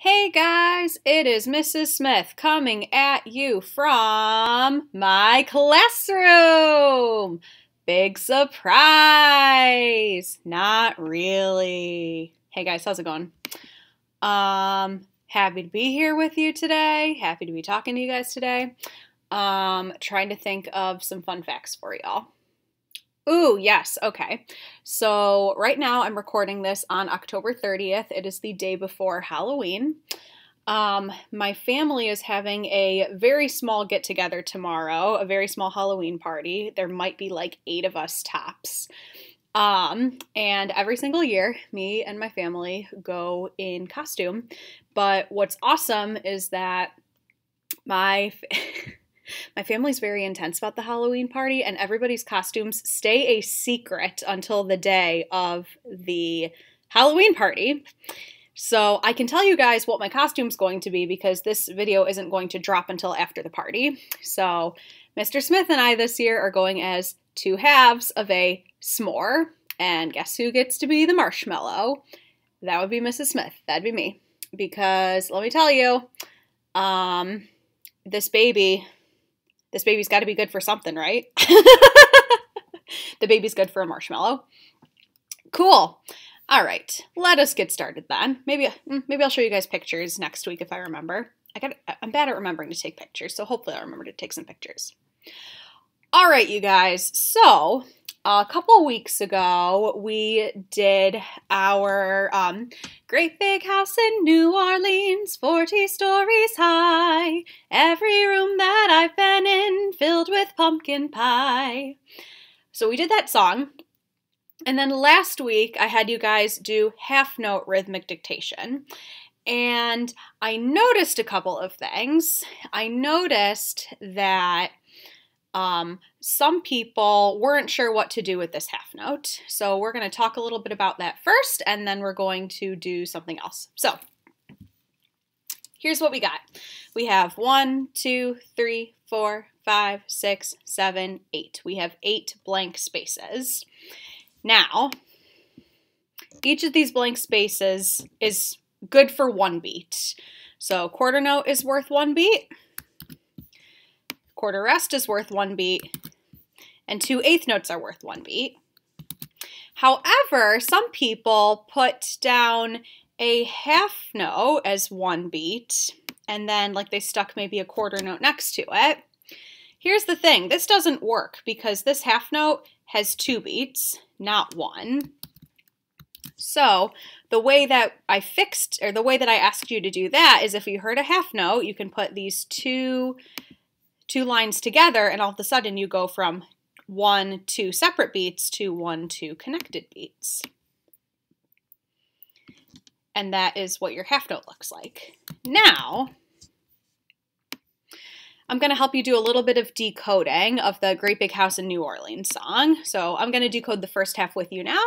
Hey guys, it is Mrs. Smith coming at you from my classroom. Big surprise. Not really. Hey guys, how's it going? Happy to be here with you today. Happy to be talking to you guys today. Trying to think of some fun facts for y'all. Ooh, yes, okay. So right now I'm recording this on October 30th. It is the day before Halloween. My family is having a very small get-together tomorrow, a very small Halloween party. There might be like 8 of us tops. And every single year, me and my family go in costume. But what's awesome is that my family's very intense about the Halloween party, and everybody's costumes stay a secret until the day of the Halloween party. So I can tell you guys what my costume's going to be because this video isn't going to drop until after the party. So Mr. Smith and I this year are going as 2 halves of a s'more, and guess who gets to be the marshmallow? That would be Mrs. Smith. That'd be me. Because let me tell you, this baby's got to be good for something, right? The baby's good for a marshmallow. Cool. All right, let us get started then. Maybe I'll show you guys pictures next week if I remember. I'm bad at remembering to take pictures, so hopefully I'll remember to take some pictures. All right, you guys. So a couple weeks ago, we did our great big house in New Orleans, 40 stories high. Every room that I've been in filled with pumpkin pie. So we did that song. And then last week, I had you guys do half-note rhythmic dictation. And I noticed a couple of things. I noticed that some people weren't sure what to do with this half note. So we're going to talk a little bit about that first, and then we're going to do something else. So here's what we got. We have 1, 2, 3, 4, 5, 6, 7, 8. We have 8 blank spaces. Now, each of these blank spaces is good for 1 beat. So quarter note is worth 1 beat. Quarter rest is worth 1 beat, and 2 eighth notes are worth 1 beat. However, some people put down a half note as 1 beat, and then like they stuck maybe a quarter note next to it. Here's the thing, this doesn't work because this half note has 2 beats, not 1. So the way that I asked you to do that is if you heard a half note, you can put these two lines together, and all of a sudden you go from 1, 2 separate beats to 1, 2 connected beats. And that is what your half note looks like. Now, I'm going to help you do a little bit of decoding of the Great Big House in New Orleans song. So I'm going to decode the first half with you now,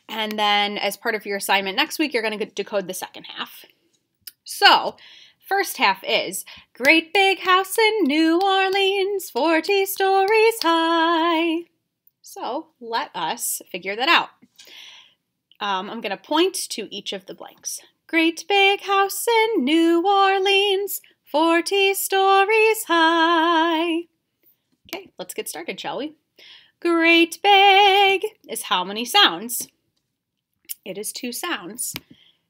and then as part of your assignment next week, you're going to decode the second half. So, first half is, great big house in New Orleans, 40 stories high. So let us figure that out. I'm going to point to each of the blanks. Great big house in New Orleans, 40 stories high. Okay, let's get started, shall we? Great big is how many sounds? It is 2 sounds.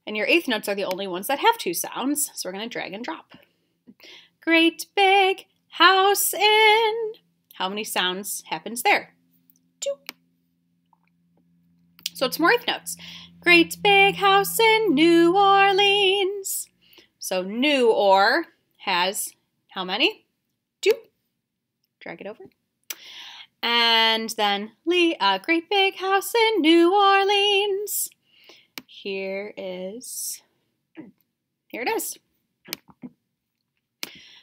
And your eighth notes are the only ones that have 2 sounds, so we're going to drag and drop. Great big house in. How many sounds happens there? 2. So it's more eighth notes. Great big house in New Orleans. So New Or has how many? 2. Drag it over. And then great big house in New Orleans. Here it is.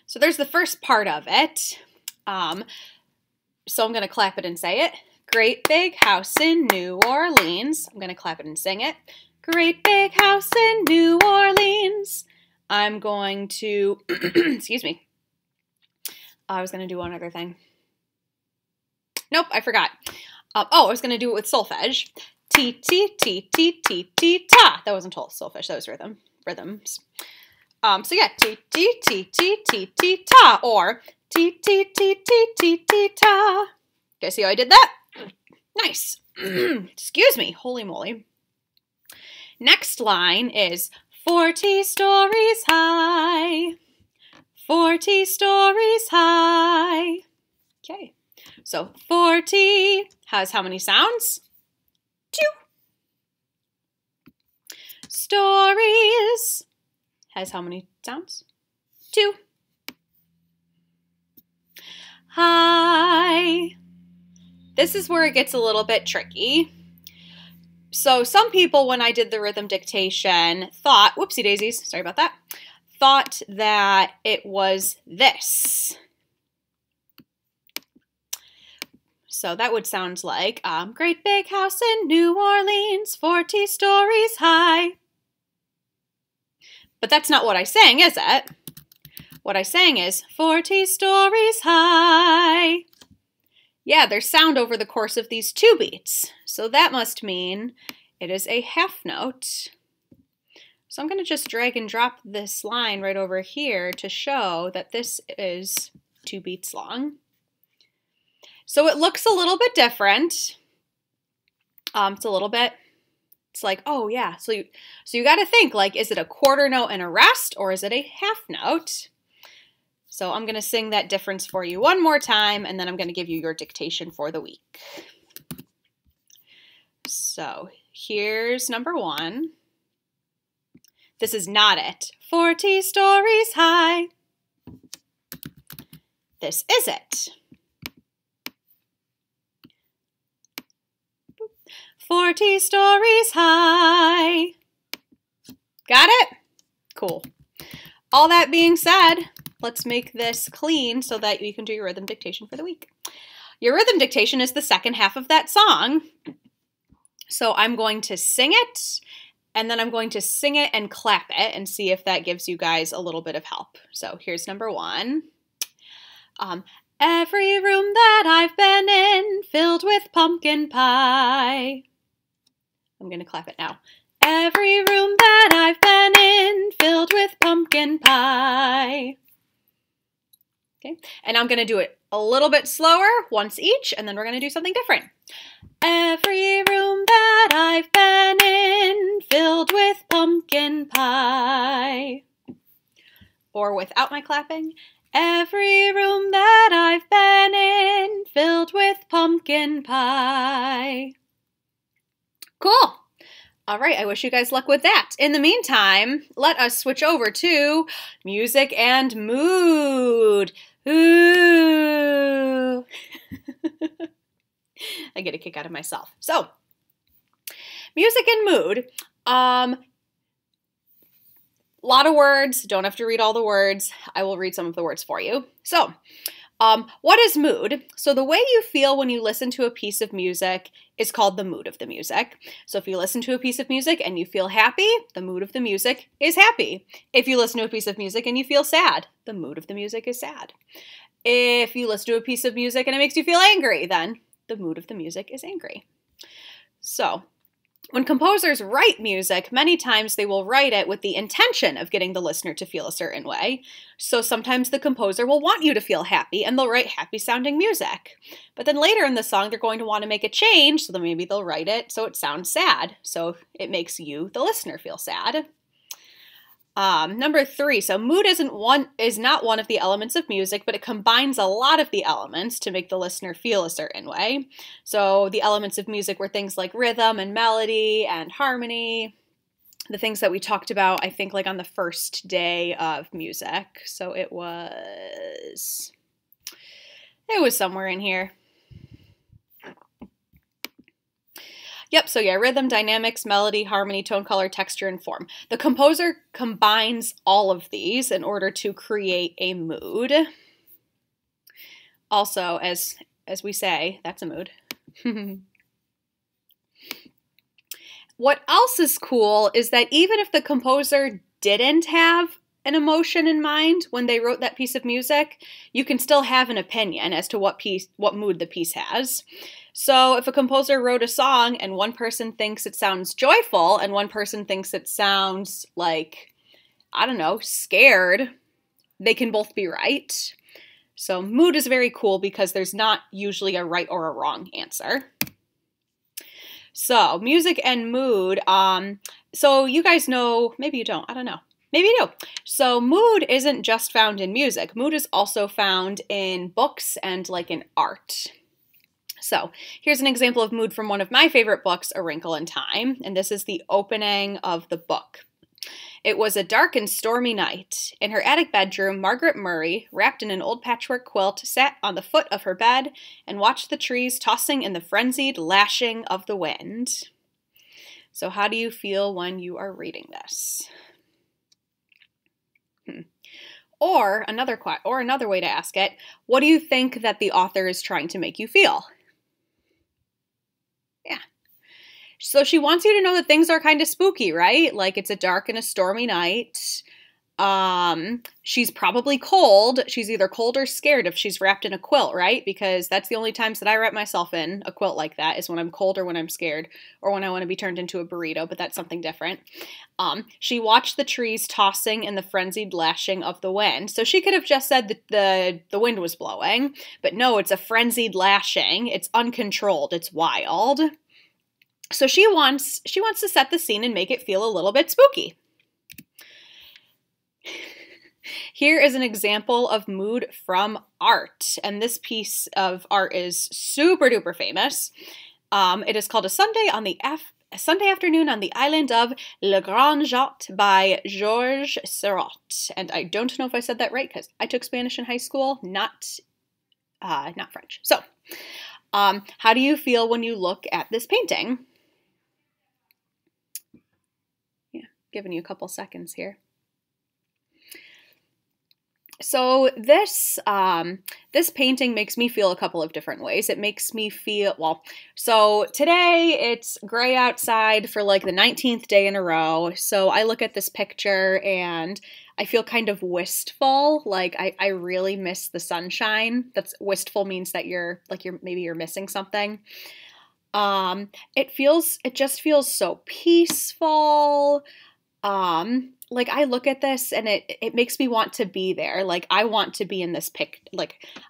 So there's the first part of it. So I'm going to clap it and say it. Great big house in New Orleans. I'm going to clap it and sing it. Great big house in New Orleans. I'm going to, excuse me. I was going to do one other thing. Nope, I forgot. I was going to do it with solfege. T, T, T, T, T, T, ta. That wasn't solfege, that was rhythms. So yeah, T, T, T, T, T, T, ta, or T, T, T, T, T, T, ta. Okay, see how I did that? Nice. Excuse me, holy moly. Next line is 40 stories high, 40 stories high. Okay, so 40 has how many sounds? 2. Stories has how many sounds? 2. High. This is where it gets a little bit tricky. So some people, when I did the rhythm dictation, thought, whoopsie daisies, sorry about that, thought that it was this. So that would sound like, great big house in New Orleans, 40 stories high. But that's not what I sang, is it? What I sang is 40 stories high. Yeah, there's sound over the course of these 2 beats. So that must mean it is a half note. So I'm going to just drag and drop this line right over here to show that this is 2 beats long. So it looks a little bit different. It's like, oh yeah. So you got to think, like, is it a quarter note and a rest, or is it a half note? So I'm going to sing that difference for you one more time, and then I'm going to give you your dictation for the week. So here's number 1. This is not it. 40 stories high. This is it. 40 stories high. Got it? Cool. All that being said, let's make this clean so that you can do your rhythm dictation for the week. Your rhythm dictation is the second half of that song. So I'm going to sing it, and then I'm going to sing it and clap it and see if that gives you guys a little bit of help. So here's number 1. Every room that I've been in filled with pumpkin pie. I'm going to clap it now. Every room that I've been in filled with pumpkin pie. Okay, and I'm going to do it a little bit slower, once each, and then we're going to do something different. Every room that I've been in filled with pumpkin pie. Or without my clapping. Every room that I've been in filled with pumpkin pie. Cool. All right, I wish you guys luck with that. In the meantime, let us switch over to music and mood. Ooh. I get a kick out of myself. So, music and mood. Lot of words. Don't have to read all the words. I will read some of the words for you. So, what is mood? So the way you feel when you listen to a piece of music is called the mood of the music. So if you listen to a piece of music and you feel happy, the mood of the music is happy. If you listen to a piece of music and you feel sad, the mood of the music is sad. If you listen to a piece of music and it makes you feel angry, then the mood of the music is angry. So, when composers write music, many times they will write it with the intention of getting the listener to feel a certain way. So sometimes the composer will want you to feel happy and they'll write happy sounding music. But then later in the song, they're going to want to make a change, so then maybe they'll write it so it sounds sad. So it makes you, the listener, feel sad. Number 3, so mood is not one of the elements of music, but it combines a lot of the elements to make the listener feel a certain way. So the elements of music were things like rhythm and melody and harmony, the things that we talked about, I think, like on the first day of music. So it was somewhere in here. Yep, so yeah, rhythm, dynamics, melody, harmony, tone, color, texture, and form. The composer combines all of these in order to create a mood. Also, as we say, that's a mood. What else is cool is that even if the composer didn't have an emotion in mind when they wrote that piece of music, you can still have an opinion as to what mood the piece has. So if a composer wrote a song and one person thinks it sounds joyful and one person thinks it sounds like I don't know, scared, they can both be right. So mood is very cool because there's not usually a right or a wrong answer. So music and mood. So you guys know, maybe you don't, I don't know. Maybe you do. So mood isn't just found in music. Mood is also found in books and like in art. So here's an example of mood from one of my favorite books, A Wrinkle in Time. And this is the opening of the book. It was a dark and stormy night. In her attic bedroom, Margaret Murray, wrapped in an old patchwork quilt, sat on the foot of her bed and watched the trees tossing in the frenzied lashing of the wind. So how do you feel when you are reading this? Or another way to ask it, what do you think that the author is trying to make you feel? Yeah. So she wants you to know that things are kind of spooky, right? Like it's a dark and a stormy night. She's probably cold. She's either cold or scared if she's wrapped in a quilt, right? Because that's the only times that I wrap myself in a quilt like that is when I'm cold or when I'm scared or when I want to be turned into a burrito, but that's something different. She watched the trees tossing in the frenzied lashing of the wind. So she could have just said that the wind was blowing, but no, it's a frenzied lashing. It's uncontrolled. It's wild. So she wants to set the scene and make it feel a little bit spooky. Here is an example of mood from art, and this piece of art is super duper famous. It is called A Sunday Afternoon on the Island of Le Grand Jatte by Georges Seurat. And I don't know if I said that right because I took Spanish in high school, not French. So, how do you feel when you look at this painting? Yeah, giving you a couple seconds here. So this painting makes me feel a couple of different ways. It makes me feel, well, so today it's gray outside for like the 19th day in a row. So I look at this picture and I feel kind of wistful. Like I really miss the sunshine. That's wistful means that maybe you're missing something. It just feels so peaceful. Like I look at this and it makes me want to be there. Like I want to be in this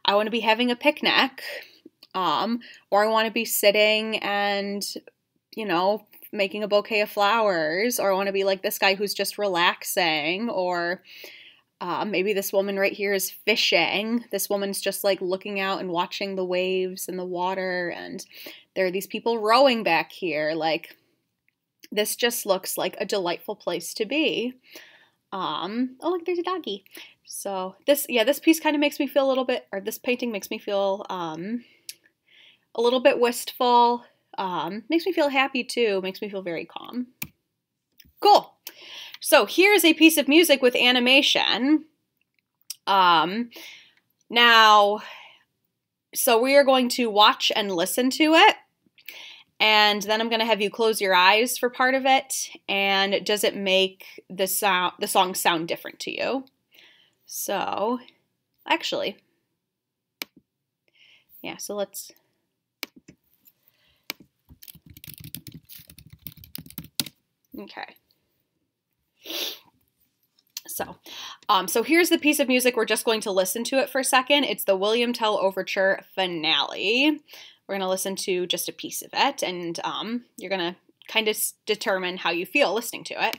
I want to be having a picnic, or I want to be sitting and, making a bouquet of flowers, or I want to be like this guy who's just relaxing, or maybe this woman right here is fishing. This woman's just like looking out and watching the waves and the water, and there are these people rowing back here. Like, this just looks like a delightful place to be. Oh, look, there's a doggy. So this piece kind of makes me feel a little bit, or this painting makes me feel a little bit wistful. Makes me feel happy too. Makes me feel very calm. Cool. So here's a piece of music with animation. Now, so we are going to watch and listen to it. And then I'm going to have you close your eyes for part of it. And does it make the song sound different to you? So, actually, yeah, so let's... Okay. So here's the piece of music. We're just going to listen to it for a second. It's the William Tell Overture finale. We're going to listen to just a piece of it, and you're going to kind of determine how you feel listening to it.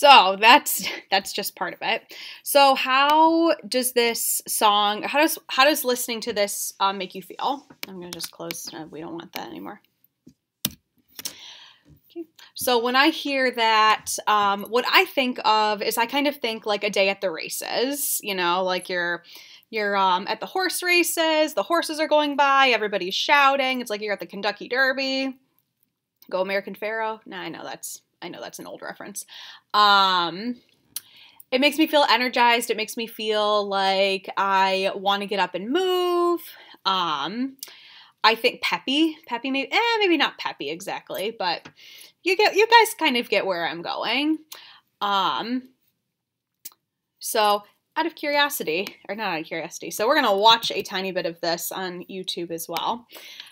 So that's just part of it. So how does this song, how does listening to this make you feel? I'm gonna just close. We don't want that anymore. Okay. So when I hear that, what I think of is I kind of think like a day at the races. You know, like you're at the horse races. The horses are going by. Everybody's shouting. It's like you're at the Kentucky Derby. Go American Pharoah. Nah, I know that's an old reference. It makes me feel energized. It makes me feel like I want to get up and move. I think peppy, maybe not peppy exactly, but you guys kind of get where I'm going. So out of curiosity, or not out of curiosity, so we're going to watch a tiny bit of this on YouTube as well.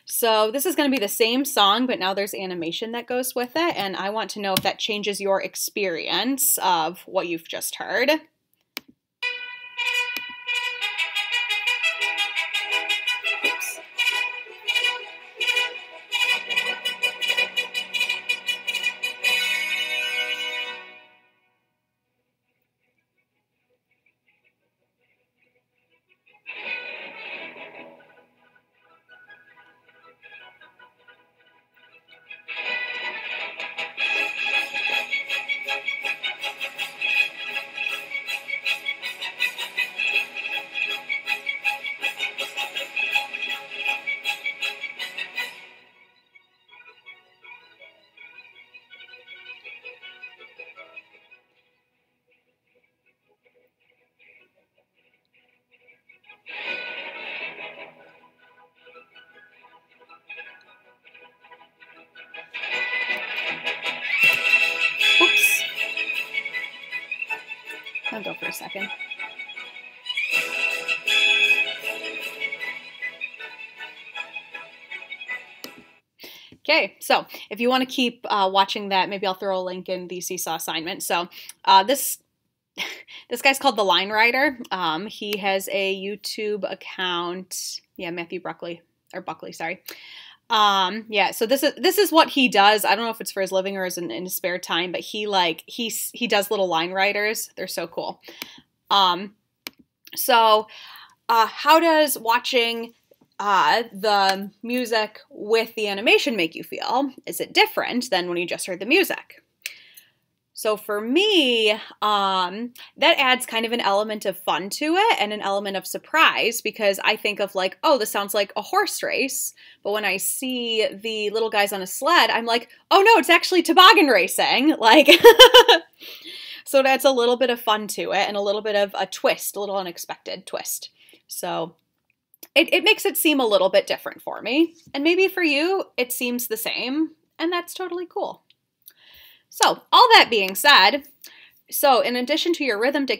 So this is going to be the same song, but now there's animation that goes with it, and I want to know if that changes your experience of what you've just heard. Oops. Oops. I'll go for a second. Okay, so if you want to keep watching that, maybe I'll throw a link in the Seesaw assignment. So this guy's called The Line Rider. He has a YouTube account. Yeah, Matthew Buckley, sorry. Yeah, so this is what he does. I don't know if it's for his living or in his spare time, but he does little line riders. They're so cool. So how does watching the music with the animation make you feel? Is it different than when you just heard the music? So for me, that adds kind of an element of fun to it and an element of surprise, because I think of like, oh, this sounds like a horse race. But when I see the little guys on a sled, I'm like, oh no, it's actually toboggan racing. Like, so that's a little bit of fun to it and a little bit of a twist, a little unexpected twist. So it makes it seem a little bit different for me. And maybe for you, it seems the same, and that's totally cool. So all that being said, so in addition to your rhythmic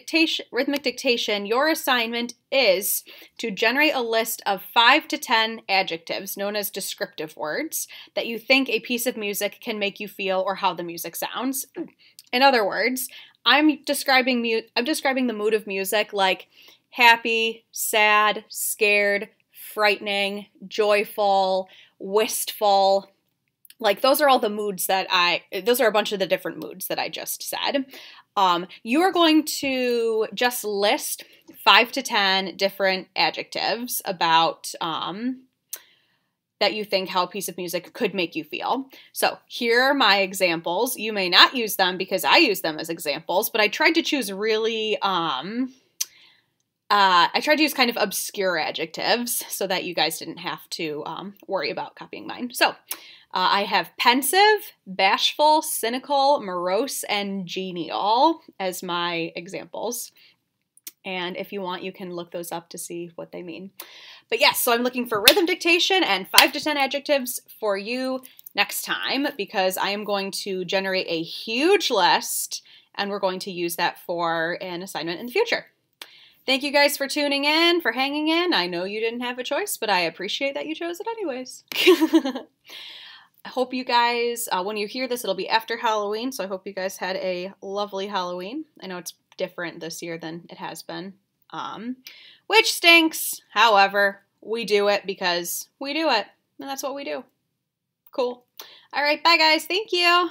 dictation, your assignment is to generate a list of 5 to 10 adjectives, known as descriptive words, that you think a piece of music can make you feel or how the music sounds. In other words, I'm describing the mood of music like happy, sad, scared, frightening, joyful, wistful. Like those are all the moods those are a bunch of the different moods that I just said. You are going to just list 5 to 10 different adjectives about that you think how a piece of music could make you feel. So here are my examples. You may not use them because I use them as examples, but I tried to choose really, I tried to use kind of obscure adjectives so that you guys didn't have to worry about copying mine. So I have pensive, bashful, cynical, morose, and genial as my examples. And if you want, you can look those up to see what they mean. But yes, so I'm looking for rhythm dictation and 5 to 10 adjectives for you next time, because I am going to generate a huge list and we're going to use that for an assignment in the future. Thank you guys for tuning in, for hanging in. I know you didn't have a choice, but I appreciate that you chose it anyways. I hope you guys, when you hear this, it'll be after Halloween, so I hope you guys had a lovely Halloween. I know it's different this year than it has been, which stinks. However, we do it because we do it, and that's what we do. Cool. All right, bye guys. Thank you.